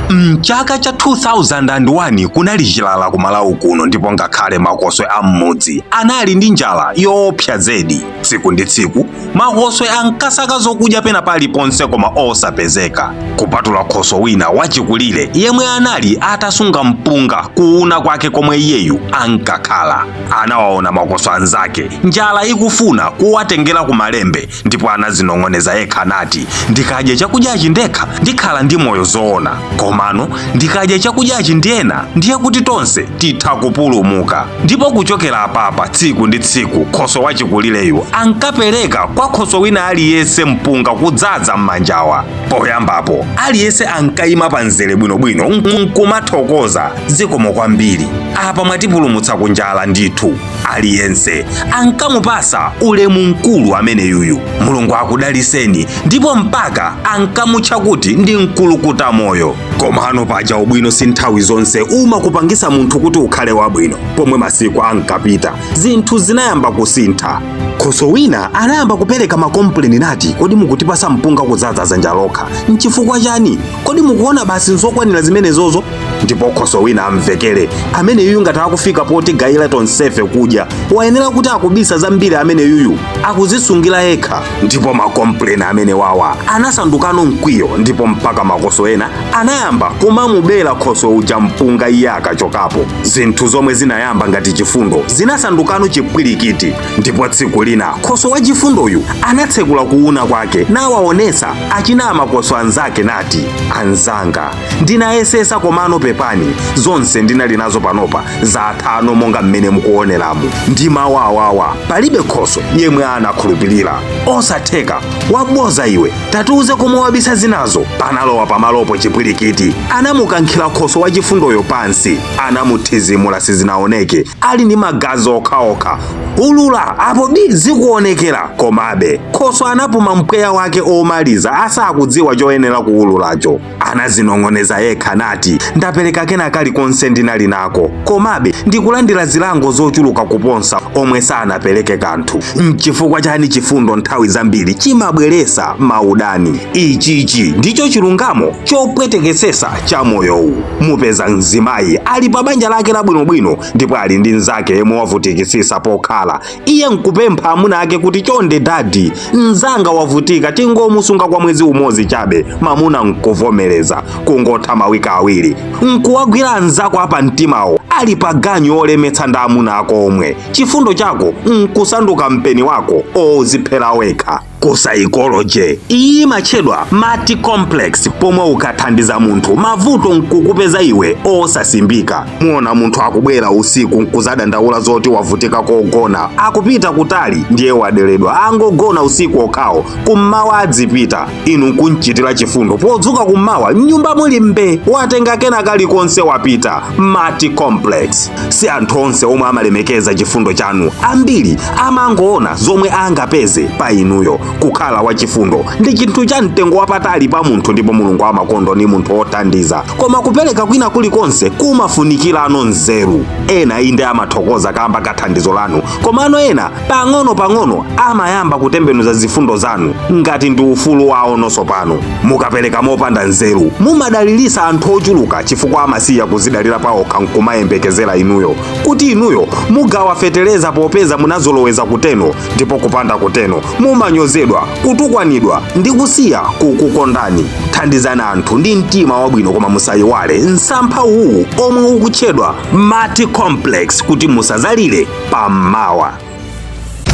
Mchaka cha 2001 kunali chilala ku Malawi kuno, ndipo ngakhale Makoswe am'mudzi anali ndi njala yoopsa zedi. Tsiku ndi tsiku Makoswe ankasaka zokudya pena paliponse koma osapezeka, kupatula Khoswe wina wachikulire yemwe anali atasunga mpunga kuuna kwake komwe iyeyu ankakhala. Anawaona Makoswe anzake njala ikufuna kuwatengera ku malembe, ndipo anazinong'oneza yekha nati, ndikadya chakudyachi ndekha ndikhala ndi moyo zoona, komano ndikadya chakudyachi ndiyena ndiye kuti tonse titha kupulumuka. Ndipo kuchokera apapa tsiku ndi tsiku Khoswe wachikulireyu ankapereka kwa Khoswe wina aliyense mpunga kudzaza m'manjawa. Poyambapo aliyense ankayima panzere bwinobwino nkumathokoza, zikomo kwambiri, apa mwatipulumutsa kunjala ndithu. Aliyense ankamupasa ulemu mkulu ameneyuyu, Mulungu akudaliseni, ndipo mpaka ankamutcha kuti ndi mkulukuta moyo. Komano paja ubwino si nthawi zonse umakupangisa munthu kuti ukhale wabwino. Pomwe masiku ankapita zinthu zinayamba kusintha. Khoswe wina anayamba kupereka makompleni nati, kodi mukutipasa mpunga kudzaza zanja lokha nchifukwa chani? Kodi mukuona basi nzokwanira zimenezozo? Ndipo Khoswe wina amvekere, amene yuyu ngati akufika poti gayira tonsefe kudya, wayenera kuti akubisa zambiri amene yuyu akuzisungira yekha. Ndipo makompleni amene wawa anasandukano mkwiyo, ndipo mpaka Makoswe ena anayamba kumamubera Khoswe uja mpunga iye akachokapo. Zinthu zomwe zinayamba ngati chifundo zinasandukano chipwirikiti. Ndipo tsiku lina Khoswe wachifundoyu anatsekula kuuna kwake nawaonesa achina Makoswe anzake nati, anzanga, ndinayesesa komano pepani zonse ndinali nazo panopa zatano monga mmene mukuoneramu. Ndi mawawawa palibe Khoswe yemwe anakhulupirira. Osatheka, waboza iwe, tatiuze komwe wabisa zinazo. Panalowa pamalopo chipwirikiti anamukankhira Khoswe wachifundoyo pansi, anamuthizimula sizinaoneke, ali ndi magazi okhaokha. Ulula apo zikuonekera. Komabe Khoswe anapuma mpweya wake omaliza asakudziwa choyenera kuululacho. Anazinong'oneza yekha nati, ndapereka kena kalikonse ndinali nako, komabe ndikulandira zilango zochuluka kuponsa omwe sanapereke kanthu. Nchifukwa chani chifundo nthawi zambiri chimabweresa maudani? Ichichi ndicho chilungamo chopwetekesesa cha moyowu. Mupeza mzimayi ali pa banja lake labwinobwino, ndipo ali ndi nzake yemwe wavutikisisa pokhala. Iye nkupempha amuna ake kuti chonde dadi, nzanga wavutika, tingomusunga kwa mwezi umodzi chabe. Mamuna nkuvomereza. Kungotha mawika awiri nkuwagwira anzako apa mtimawo ali pa ganyu olemetsa ndi amuna ako omwe. Chifundo chako nkusanduka mpeni wako oziphera wekha. Ku psychology iyi imatchedwa mati complex, pomwe ukathandiza munthu mavuto nkukupeza iwe osasimbika. Muona munthu akubwera usiku nkuzadandaula zoti wavutika kogona, akupita kutali ndiye waderedwa, angogona usiku okhawo, kummawa adzipita. Inu nkunchitira chifundo podzuka kummawa nyumba muli mbe, watenga kena kalikonse wapita. Mati complex. Si anthu onse omwe amalemekeza chifundo chanu, ambiri amangoona zomwe angapeze pa inuyo. Kukhala wachifundo ndi chinthu cha mtengo wapatali pa munthu, ndipo Mulungu amakondo ni munthu othandiza, koma kupereka kwina kulikonse kumafunikira ano nzeru. Ena inde amathokoza kamba kathandizo lanu, komano ena pang'ono amayamba kutembenuza zifundo zanu ngati ndi ufulu wawo nonso pano. Mukapereka mopanda nzeru mumadalilisa anthu ochuluka, chifukwa amasiya kuzidalira pawokha nkumayembekezera inuyo kuti inuyo mugawafetereza popeza munazoloweza kuteno, ndipo kupanda kuteno mumanyozedwa, kutukwanidwa ndi kusiya kukukondani. Thandizani anthu ndi mtima wabwino, koma musayiwale msampha uwu omwe ukutchedwa mati complex kuti musazalire pammawa.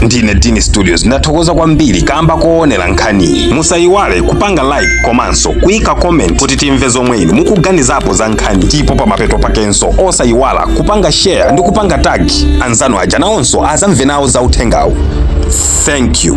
Ndine Dini Studios, ndathokoza kwambiri kamba koonera nkhani. Musayiwale kupanga like komanso kuyika comment kuti timve zomwe inu mukuganizapo za nkhani. Ndipo pamapeto pakenso osayiwala kupanga share ndi kupanga tag anzanu aja nawonso azamve nawo za uthengawu. Thank you.